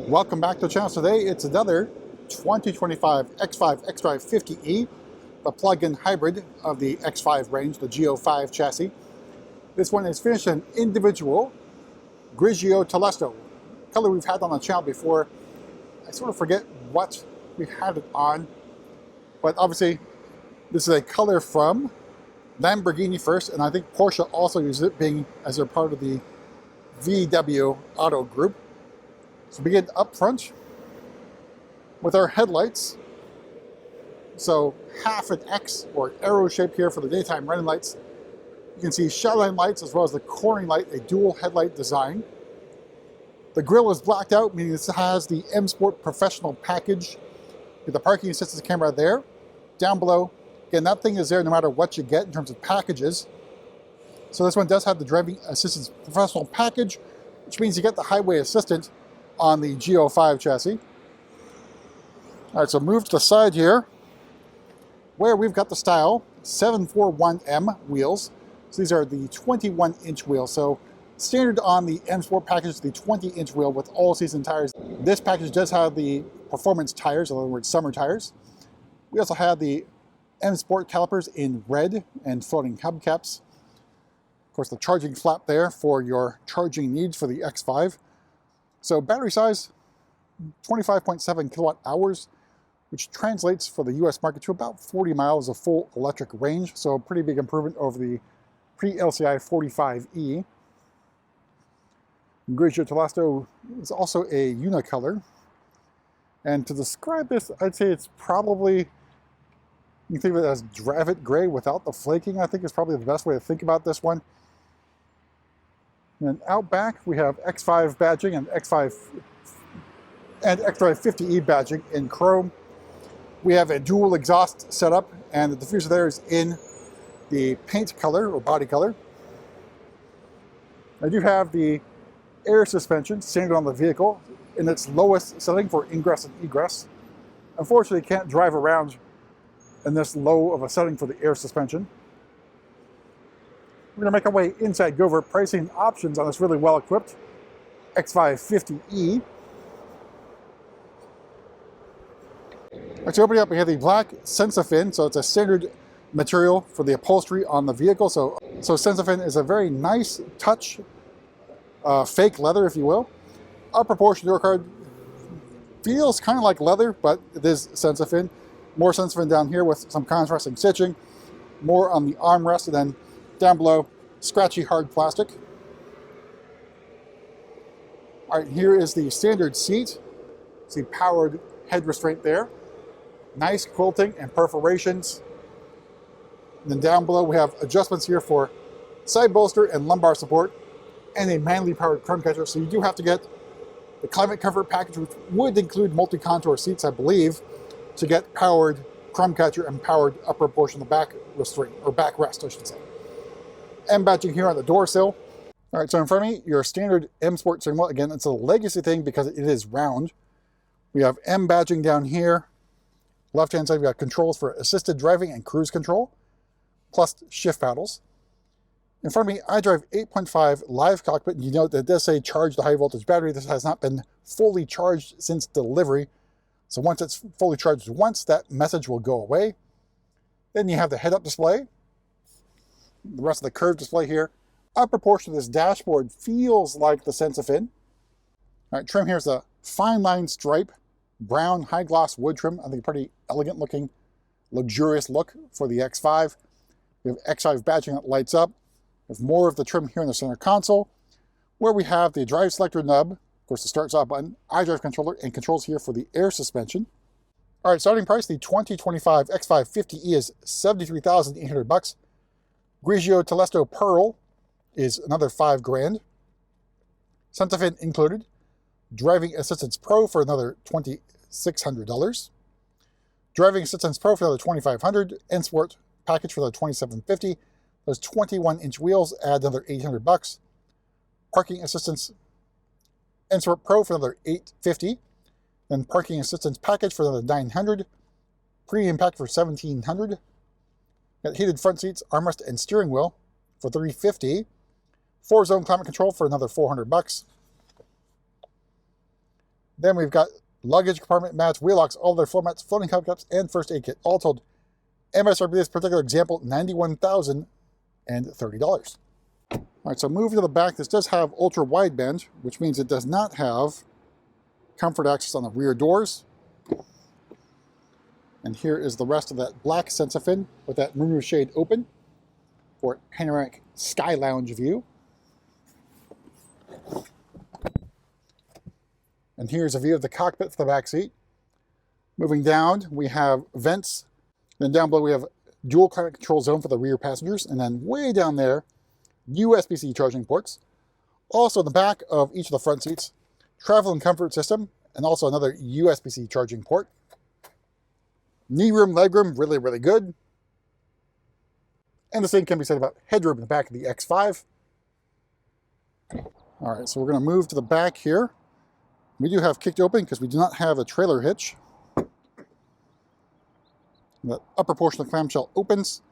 Welcome back to the channel. Today it's another 2025 X5 xDrive50e, the plug-in hybrid of the X5 range, the G05 chassis. This one is finished in individual Grigio Telesto, color we've had on the channel before. I sort of forget what we had it on, but obviously this is a color from Lamborghini first, and I think Porsche also uses it, being as they're part of the VW Auto group. So we begin up front with our headlights. So half an X or arrow shape here for the daytime running lights. You can see shadowline lights as well as the cornering light, a dual headlight design. The grille is blacked out, meaning this has the M Sport Professional package. With the parking assistance camera there. Down below, again, that thing is there no matter what you get in terms of packages. So this one does have the Driving Assistance Professional package, which means you get the Highway Assistant on the G05 chassis. All right, so move to the side here, where we've got the style 741M wheels. So these are the 21-inch wheels. So standard on the M Sport package, the 20-inch wheel with all-season tires. This package does have the performance tires, in other words, summer tires. We also have the M Sport calipers in red and floating hubcaps. Of course, the charging flap there for your charging needs for the X5. So battery size, 25.7 kilowatt hours, which translates for the US market to about 40 miles of full electric range. So a pretty big improvement over the pre-LCI 45E. Grigio Telesto is also a unicolor. And to describe this, I'd say it's probably, you can think of it as Dravit Gray without the flaking, I think is probably the best way to think about this one. And out back, we have X5 badging and xDrive50e badging in chrome. We have a dual exhaust setup, and the diffuser there is in the paint color or body color. I do have the air suspension standard on the vehicle in its lowest setting for ingress and egress. Unfortunately, can't drive around in this low of a setting for the air suspension. We're going to make our way inside, go over pricing options on this really well-equipped X550e. To open it up, we have the black Sensafin, so it's a standard material for the upholstery on the vehicle. So Sensafin is a very nice touch, fake leather, if you will. Upper portion door card feels kind of like leather, but it is Sensafin. More Sensafin down here with some contrasting stitching. More on the armrest, and then down below, scratchy hard plastic. All right, here is the standard seat. See powered head restraint there. Nice quilting and perforations. And then down below we have adjustments here for side bolster and lumbar support, and a manually powered crumb catcher. So you do have to get the climate comfort package, which would include multi-contour seats, I believe, to get powered crumb catcher and powered upper portion of the back restraint, or backrest, I should say. M badging here on the door sill. All right, so in front of me, your standard M Sport steering wheel. Again, it's a legacy thing because it is round. We have M badging down here. Left-hand side, we got controls for assisted driving and cruise control, plus shift paddles. In front of me, iDrive 8.5 live cockpit. You note that it does say charge the high voltage battery. This has not been fully charged since delivery. So once it's fully charged once, that message will go away. Then you have the head-up display. The rest of the curved display here. Upper portion of this dashboard feels like the Sensafin. All right, trim here is a fine line stripe, brown high gloss wood trim. I think pretty elegant looking, luxurious look for the X5. We have X5 badging that lights up. We have more of the trim here in the center console, where we have the drive selector nub, of course the start stop button, iDrive controller, and controls here for the air suspension. All right, starting price, the 2025 X550e is $73,800. Grigio Telesto Pearl is another $5 grand. Sensafin included. Driving Assistance Pro for another $2,600. Driving Assistance Pro for another $2,500. M Sport package for another $2,750. Those 21-inch wheels add another $800. Parking Assistance M Sport Pro for another $850. Then Parking Assistance package for another $900. Premium pack for $1,700. Got heated front seats, armrest, and steering wheel for $350. 4-zone climate control for another $400. Then we've got luggage compartment mats, wheel locks, all their floor mats, floating hubcaps, and first aid kit. All told, MSRP this particular example, $91,030. All right, so moving to the back, this does have ultra wideband, which means it does not have comfort access on the rear doors. And here is the rest of that black Sensa fin with that moonroof shade open for panoramic sky lounge view. And here's a view of the cockpit for the back seat. Moving down, we have vents. Then down below, we have dual climate control zone for the rear passengers. And then way down there, USB-C charging ports. Also in the back of each of the front seats, travel and comfort system, and also another USB-C charging port. Knee room, leg room, really, really good. And the same can be said about headroom in the back of the X5. All right, so we're going to move to the back here. We do have kicked open because we do not have a trailer hitch. The upper portion of the clamshell opens,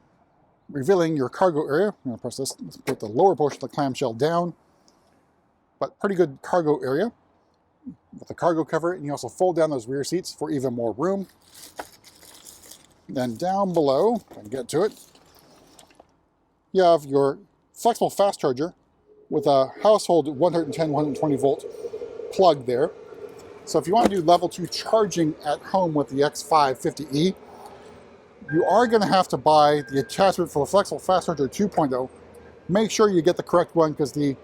revealing your cargo area. I'm going to press this. Let's put the lower portion of the clamshell down. But pretty good cargo area with the cargo cover, and you also fold down those rear seats for even more room. Then down below, if I can get to it, you have your flexible fast charger with a household 110, 120 volt plug there. So if you want to do level 2 charging at home with the X5 PHEV, you are going to have to buy the attachment for the flexible fast charger 2.0. Make sure you get the correct one because the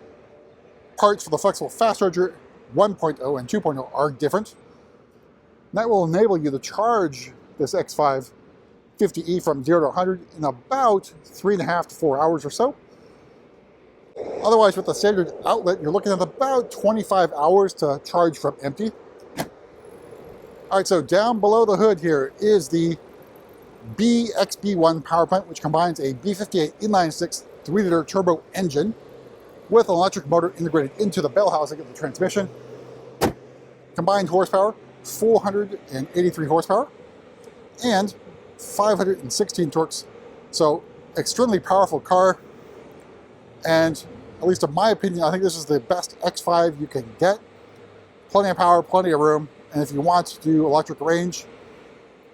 parts for the flexible fast charger 1.0 and 2.0 are different. That will enable you to charge this X5 PHEV from 0 to 100 in about 3.5 to 4 hours or so. Otherwise, with the standard outlet, you're looking at about 25 hours to charge from empty. All right, so down below the hood here is the BXB1 power plant, which combines a B58 inline-six 3-liter turbo engine with an electric motor integrated into the bell housing of the transmission. Combined horsepower, 483 horsepower, and 516 torques. So extremely powerful car. And at least in my opinion, I think this is the best X5 you can get. Plenty of power, plenty of room. And if you want to do electric range,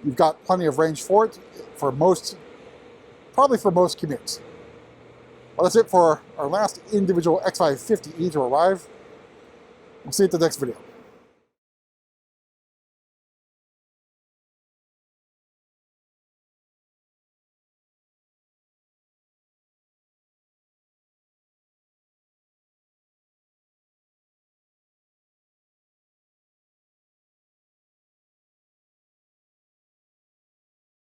you've got plenty of range for it, for most, probably for most commutes. Well, that's it for our last individual X5 PHEV to arrive. We'll see you at the next video.